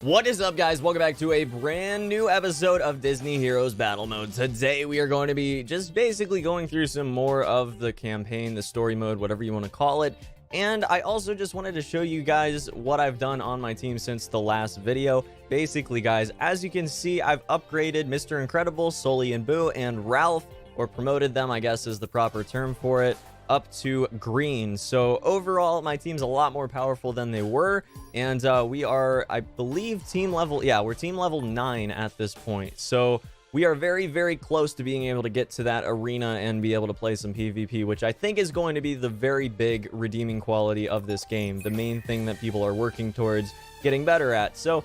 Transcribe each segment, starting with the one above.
What is up, guys? Welcome back to a brand new episode of Disney Heroes Battle Mode. Today we are going to be just basically going through some more of the campaign, the story mode, whatever you want to call it. And I also just wanted to show you guys what I've done on my team since the last video. Basically, guys, as you can see, I've upgraded Mr. Incredible, Sully and Boo, and Ralph, or promoted them, I guess is the proper term for it, up to green. So overall, my team's a lot more powerful than they were, and we are, I believe, team level, yeah, we're team level 9 at this point. So we are very, very close to being able to get to that arena and be able to play some PvP, which I think is going to be the very big redeeming quality of this game, the main thing that people are working towards getting better at. So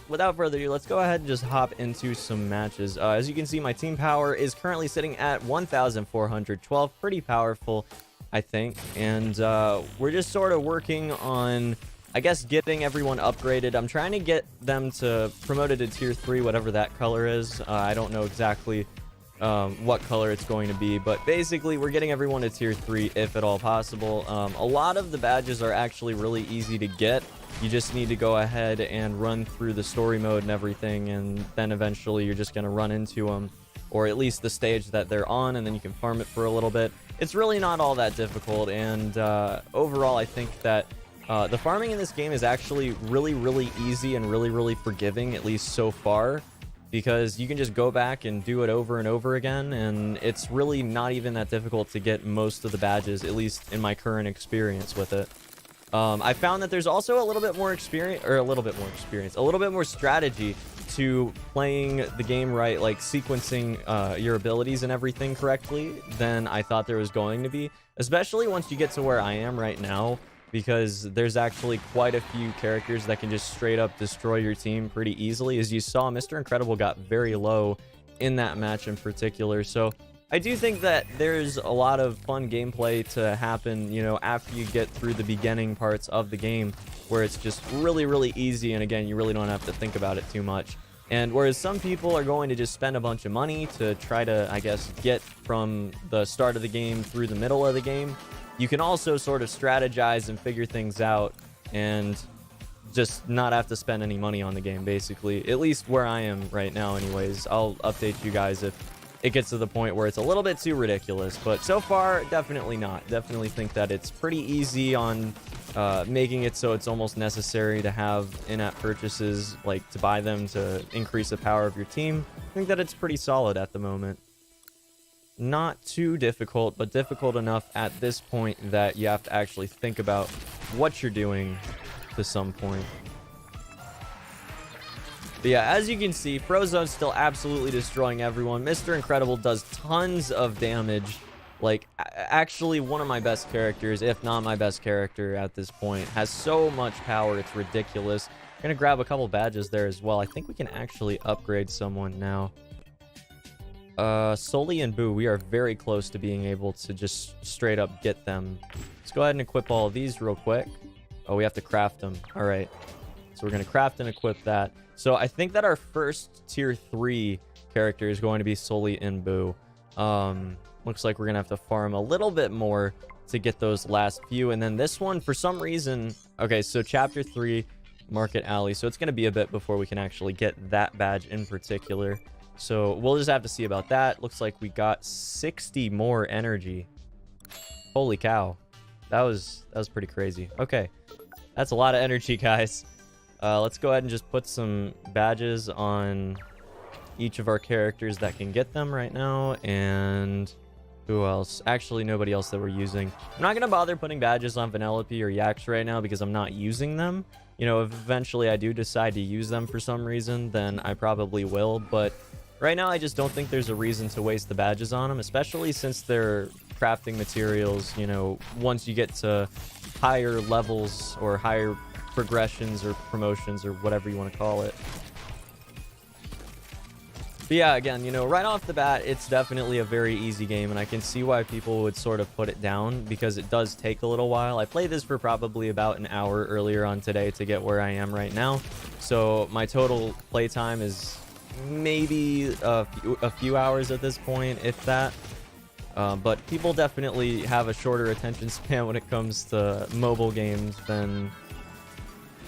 without further ado, let's go ahead and just hop into some matches. As you can see, my team power is currently sitting at 1,412. Pretty powerful, I think. And we're just sort of working on, I guess, getting everyone upgraded. I'm trying to get them to promoted to tier 3, whatever that color is. I don't know exactly what color it's going to be, but basically we're getting everyone to tier 3 if at all possible. A lot of the badges are actually really easy to get. You just need to go ahead and run through the story mode and everything, and then eventually you're just going to run into them, or at least the stage that they're on, and then you can farm it for a little bit. It's really not all that difficult, and overall I think that the farming in this game is actually really easy and really forgiving, at least so far, because you can just go back and do it over and over again, and it's really not even that difficult to get most of the badges, at least in my current experience with it. I found that there's also a little bit more strategy to playing the game right, like sequencing your abilities and everything correctly than I thought there was going to be, especially once you get to where I am right now, because there's actually quite a few characters that can just straight up destroy your team pretty easily. As you saw, Mr. Incredible got very low in that match in particular, so I do think that there's a lot of fun gameplay to happen, you know, after you get through the beginning parts of the game, where it's just really easy, and again, you really don't have to think about it too much. And whereas some people are going to just spend a bunch of money to try to, I guess, get from the start of the game through the middle of the game, you can also sort of strategize and figure things out and just not have to spend any money on the game, basically. At least where I am right now anyways. I'll update you guys if it gets to the point where it's a little bit too ridiculous, but so far definitely not. Definitely think that it's pretty easy on making it so it's almost necessary to have in-app purchases, like to buy them to increase the power of your team. I think that it's pretty solid at the moment. Not too difficult, but difficult enough at this point that you have to actually think about what you're doing to some point. But yeah, as you can see, Frozone's still absolutely destroying everyone. Mr. Incredible does tons of damage. Like, actually one of my best characters, if not my best character at this point. Has so much power, it's ridiculous. I'm gonna grab a couple badges there as well. I think we can actually upgrade someone now. Sully and Boo, we are very close to being able to just straight up get them. Let's go ahead and equip all of these real quick. Oh, we have to craft them. All right. So we're going to craft and equip that. So I think that our first tier 3 character is going to be Sully and Boo. Looks like we're going to have to farm a little bit more to get those last few. And then this one, for some reason... Okay, so chapter 3, Market Alley. So it's going to be a bit before we can actually get that badge in particular. So we'll just have to see about that. Looks like we got 60 more energy. Holy cow. That was pretty crazy. Okay. That's a lot of energy, guys. Let's go ahead and just put some badges on each of our characters that can get them right now. And who else? Actually, nobody else that we're using. I'm not going to bother putting badges on Vanellope or Yax right now because I'm not using them. You know, if eventually I do decide to use them for some reason, then I probably will. But right now, I just don't think there's a reason to waste the badges on them, especially since they're crafting materials, you know, once you get to higher levels or higher progressions or promotions or whatever you want to call it. But yeah, again, you know, right off the bat, it's definitely a very easy game, and I can see why people would sort of put it down because it does take a little while. I played this for probably about an hour earlier on today to get where I am right now, so my total playtime is maybe a few hours at this point, if that. But people definitely have a shorter attention span when it comes to mobile games than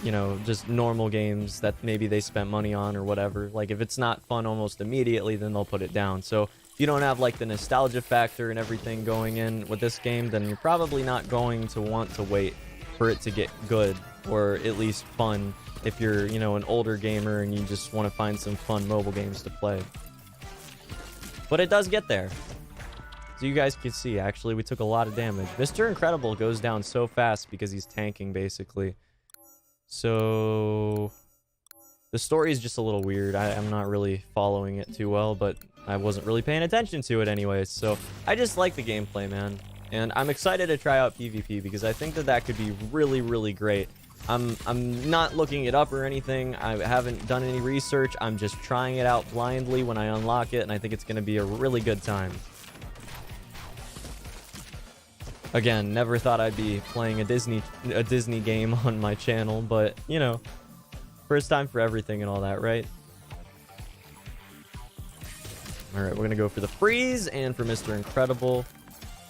you know, just normal games that maybe they spent money on or whatever. Like, if it's not fun almost immediately, then they'll put it down. So if you don't have like the nostalgia factor and everything going in with this game, then you're probably not going to want to wait for it to get good, or at least fun, if you're, you know, an older gamer and you just want to find some fun mobile games to play. But it does get there. So you guys can see, actually, we took a lot of damage. Mr. Incredible goes down so fast because he's tanking, basically. So the story is just a little weird. I'm not really following it too well, but I wasn't really paying attention to it anyways. So I just like the gameplay, man. And I'm excited to try out PvP because I think that that could be really, really great. I'm not looking it up or anything. I haven't done any research. I'm just trying it out blindly when I unlock it, and I think it's going to be a really good time. Again, never thought I'd be playing a Disney game on my channel, but, you know, first time for everything and all that, right? Alright, we're going to go for the freeze and for Mr. Incredible.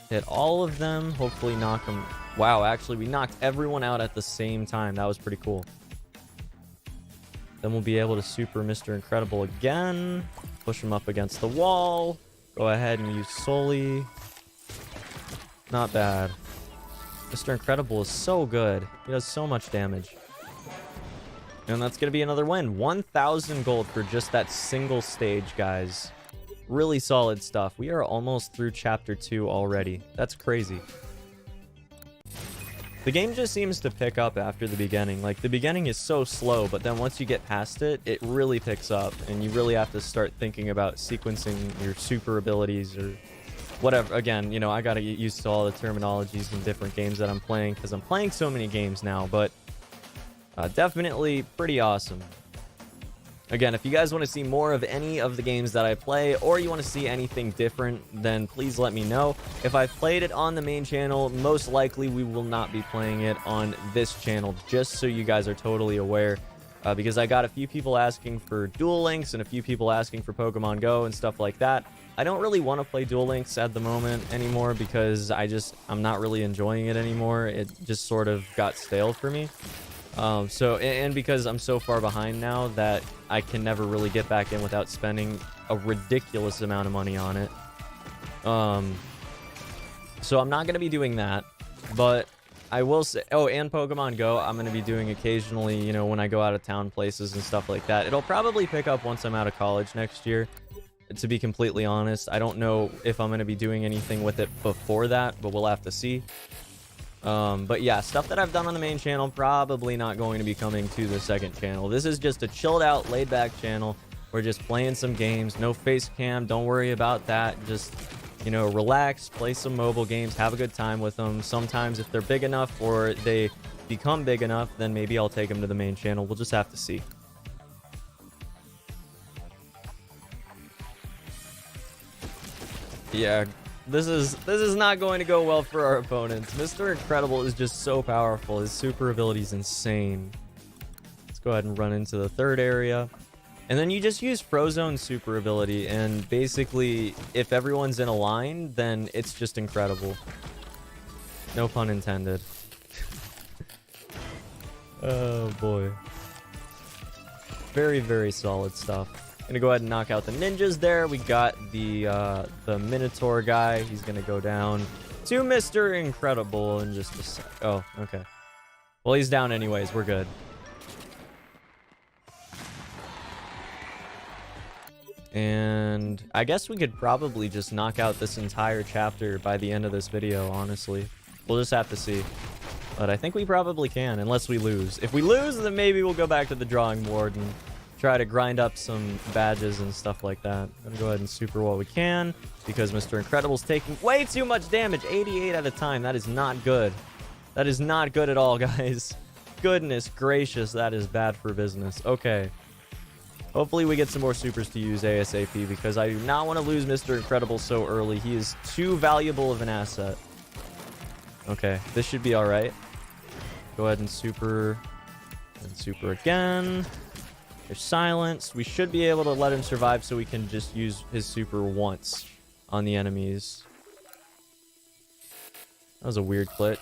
Hit all of them, hopefully knock them. Wow, actually, we knocked everyone out at the same time. That was pretty cool. Then we'll be able to super Mr. Incredible again. Push him up against the wall. Go ahead and use Sully. Not bad. Mr. Incredible is so good. He does so much damage. And that's going to be another win. 1,000 gold for just that single stage, guys. Really solid stuff. We are almost through Chapter 2 already. That's crazy. The game just seems to pick up after the beginning. Like, the beginning is so slow, but then once you get past it, it really picks up. And you really have to start thinking about sequencing your super abilities or whatever. Again, you know, I gotta get used to all the terminologies in different games that I'm playing because I'm playing so many games now, but definitely pretty awesome. Again, if you guys want to see more of any of the games that I play, or you want to see anything different, then please let me know. If I've played it on the main channel, most likely we will not be playing it on this channel, just so you guys are totally aware. Because I got a few people asking for Duel Links and a few people asking for Pokemon Go and stuff like that. I don't really want to play Duel Links at the moment anymore because I'm not really enjoying it anymore. It just sort of got stale for me. And because I'm so far behind now that I can never really get back in without spending a ridiculous amount of money on it. So I'm not going to be doing that, but I will say, oh, and Pokemon Go, I'm going to be doing occasionally, you know, when I go out of town places and stuff like that. It'll probably pick up once I'm out of college next year, to be completely honest. I don't know if I'm going to be doing anything with it before that, but we'll have to see. But yeah, stuff that I've done on the main channel, probably not going to be coming to the second channel. This is just a chilled out, laid back channel. We're just playing some games, no face cam, don't worry about that. Just, you know, relax, play some mobile games, have a good time with them. Sometimes if they're big enough or they become big enough, then maybe I'll take them to the main channel. We'll just have to see. Yeah. This is not going to go well for our opponents. Mr. Incredible is just so powerful. His super ability is insane. Let's go ahead and run into the third area. And then you just use Frozone super ability, and basically, if everyone's in a line, then it's just incredible. No pun intended. Oh boy. Very, very solid stuff. Gonna go ahead and knock out the ninjas there. We got the Minotaur guy. He's gonna go down to Mr. Incredible in just a sec. Oh, okay. Well, he's down anyways. We're good. And I guess we could probably just knock out this entire chapter by the end of this video, honestly. We'll just have to see. But I think we probably can, unless we lose. If we lose, then maybe we'll go back to the drawing board and try to grind up some badges and stuff like that. Gonna go ahead and super what we can, because Mr. Incredible's taking way too much damage. 88 at a time. That is not good. That is not good at all, guys. Goodness gracious, that is bad for business. Okay. Hopefully we get some more supers to use ASAP, because I do not want to lose Mr. Incredible so early. He is too valuable of an asset. Okay, this should be alright. Go ahead and super. And super again. There's silence. We should be able to let him survive so we can just use his super once on the enemies. That was a weird glitch.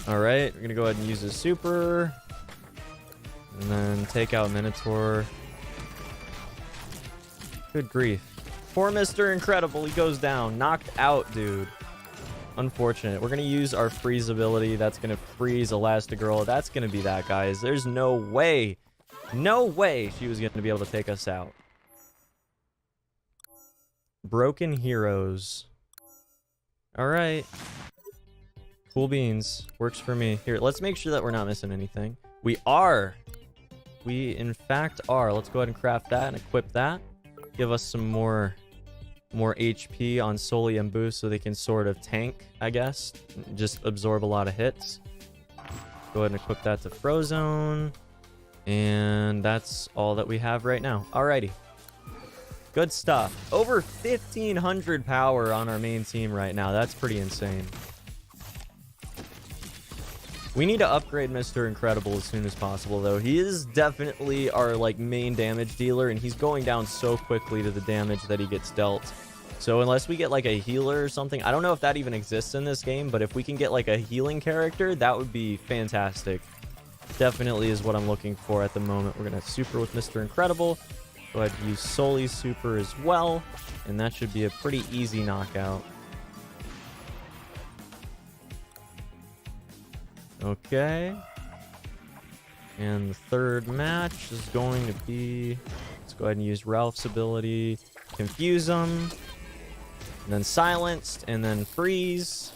All right, we're gonna go ahead and use his super, and then take out Minotaur. Good grief. Poor Mr. Incredible, he goes down. Knocked out, dude. Unfortunate. We're going to use our freeze ability. That's going to freeze Elastigirl. That's going to be that, guys. There's no way. No way she was going to be able to take us out. Broken Heroes. All right. Cool beans. Works for me. Here, let's make sure that we're not missing anything. We are. We, in fact, are. Let's go ahead and craft that and equip that. Give us some more HP on Soli and Boost so they can sort of tank, I guess. Just absorb a lot of hits. Go ahead and equip that to Frozone. And that's all that we have right now. Alrighty. Good stuff. Over 1,500 power on our main team right now. That's pretty insane. We need to upgrade Mr. Incredible as soon as possible, though. He is definitely our, like, main damage dealer, and he's going down so quickly to the damage that he gets dealt. So unless we get, like, a healer or something, I don't know if that even exists in this game, but if we can get, like, a healing character, that would be fantastic. Definitely is what I'm looking for at the moment. We're going to super with Mr. Incredible. Go ahead and use Soli's super as well, and that should be a pretty easy knockout. Okay. And the third match is going to be... Let's go ahead and use Ralph's ability. Confuse them. And then Silenced. And then Freeze.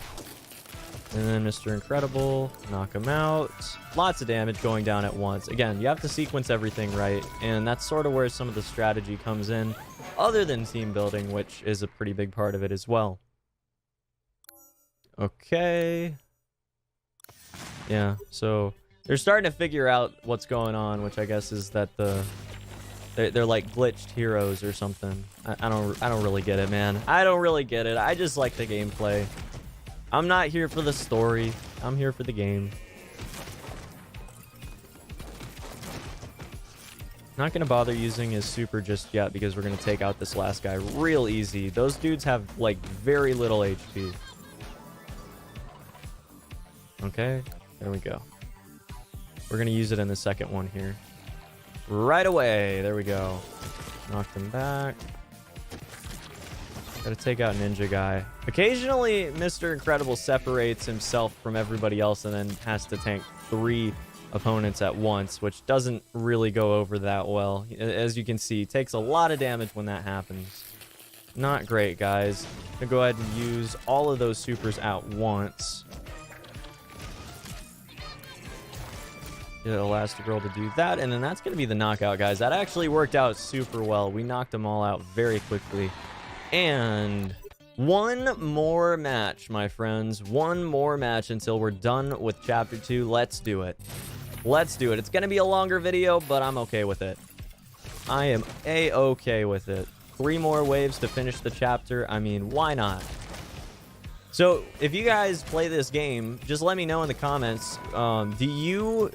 And then Mr. Incredible. Knock him out. Lots of damage going down at once. Again, you have to sequence everything right. And that's sort of where some of the strategy comes in. Other than team building, which is a pretty big part of it as well. Okay. Yeah, so they're starting to figure out what's going on, which I guess is that they're like glitched heroes or something. I don't really get it, man. I don't really get it. I just like the gameplay. I'm not here for the story. I'm here for the game. Not gonna bother using his super just yet because we're gonna take out this last guy real easy. Those dudes have like very little HP. Okay. There we go. We're going to use it in the second one here. Right away. There we go. Knocked him back. Got to take out Ninja Guy. Occasionally, Mr. Incredible separates himself from everybody else and then has to tank 3 opponents at once, which doesn't really go over that well. As you can see, takes a lot of damage when that happens. Not great, guys. I'm going to go ahead and use all of those supers at once. Get Elastigirl to do that, and then that's going to be the knockout, guys. That actually worked out super well. We knocked them all out very quickly. And one more match, my friends. One more match until we're done with Chapter 2. Let's do it. Let's do it. It's going to be a longer video, but I'm okay with it. I am A-okay with it. 3 more waves to finish the chapter. I mean, why not? So if you guys play this game, just let me know in the comments. Do you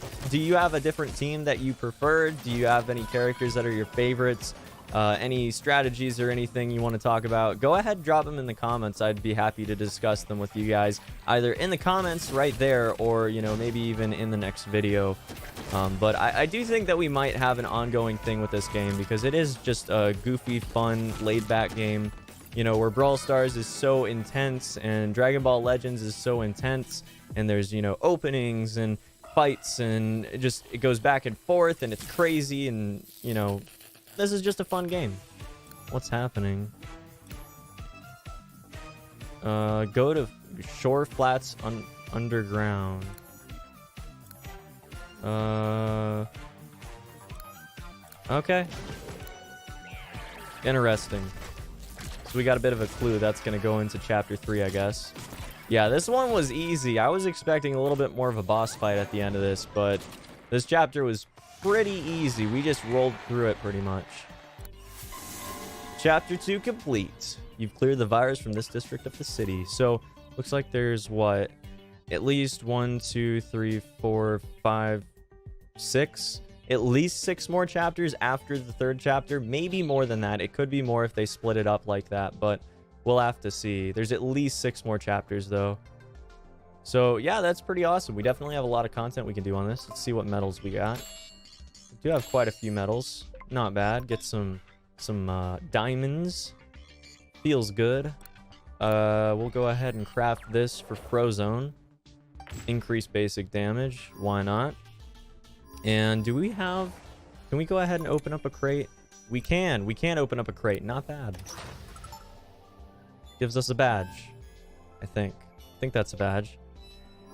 have a different team that you prefer? Do you have any characters that are your favorites? Any strategies or anything you want to talk about? Go ahead, drop them in the comments. I'd be happy to discuss them with you guys, either in the comments right there, or maybe even in the next video. But I do think that we might have an ongoing thing with this game because it is just a goofy, fun, laid-back game. Where Brawl Stars is so intense and Dragon Ball Legends is so intense, and there's, openings and fights, and it goes back and forth, and it's crazy, and, this is just a fun game. What's happening? Go to Shore Flats underground. Okay. Interesting. We got a bit of a clue. That's going to go into Chapter 3, I guess. Yeah, this one was easy. I was expecting a little bit more of a boss fight at the end of this, but this chapter was pretty easy. We just rolled through it pretty much. Chapter 2 complete. You've cleared the virus from this district of the city. So, looks like there's, what? At least 1, 2, 3, 4, 5, 6... At least 6 more chapters after the 3rd chapter. Maybe more than that. It could be more if they split it up like that, but we'll have to see. There's at least 6 more chapters, though. So yeah, that's pretty awesome. We definitely have a lot of content we can do on this. Let's see what medals we got. We do have quite a few medals. Not bad. Get some diamonds. Feels good. We'll go ahead and craft this for Frozone. Increase basic damage. Why not? And do we have... Can we go ahead and open up a crate? We can. We can open up a crate. Not bad. Gives us a badge. I think that's a badge.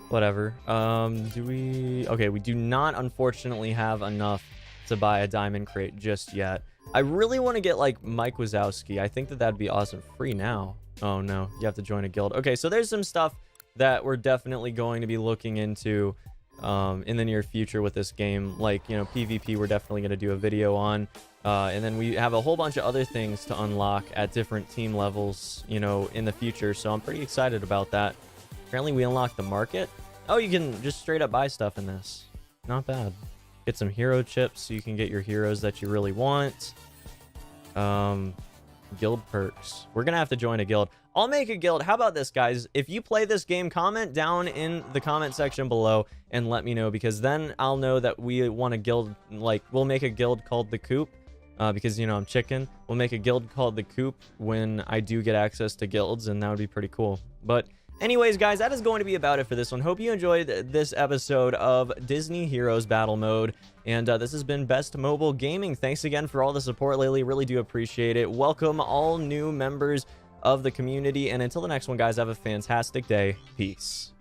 Whatever. Do we... Okay, we do not, unfortunately, have enough to buy a diamond crate just yet. I really want to get, like, Mike Wazowski. I think that'd be awesome. Free now. Oh, no. You have to join a guild. Okay, so there's some stuff that we're definitely going to be looking into in the near future with this game. Like, you know, PvP we're definitely going to do a video on. And then we have a whole bunch of other things to unlock at different team levels, you know, in the future. So I'm pretty excited about that. Apparently we unlocked the market. Oh, you can just straight up buy stuff in this. Not bad. Get some hero chips so you can get your heroes that you really want. Guild perks. We're gonna have to join a guild. I'll make a guild. How about this, guys? If you play this game, comment down in the comment section below and let me know, because then I'll know that we want a guild. Like, we'll make a guild called the Coop, because, you know, I'm Chicken. We'll make a guild called the Coop when I do get access to guilds, and that would be pretty cool. But anyways, guys, that is going to be about it for this one. Hope you enjoyed this episode of Disney Heroes Battle Mode. And this has been Best Mobile Gaming. Thanks again for all the support lately. Really do appreciate it. Welcome all new members of the community. And until the next one, guys, have a fantastic day. Peace.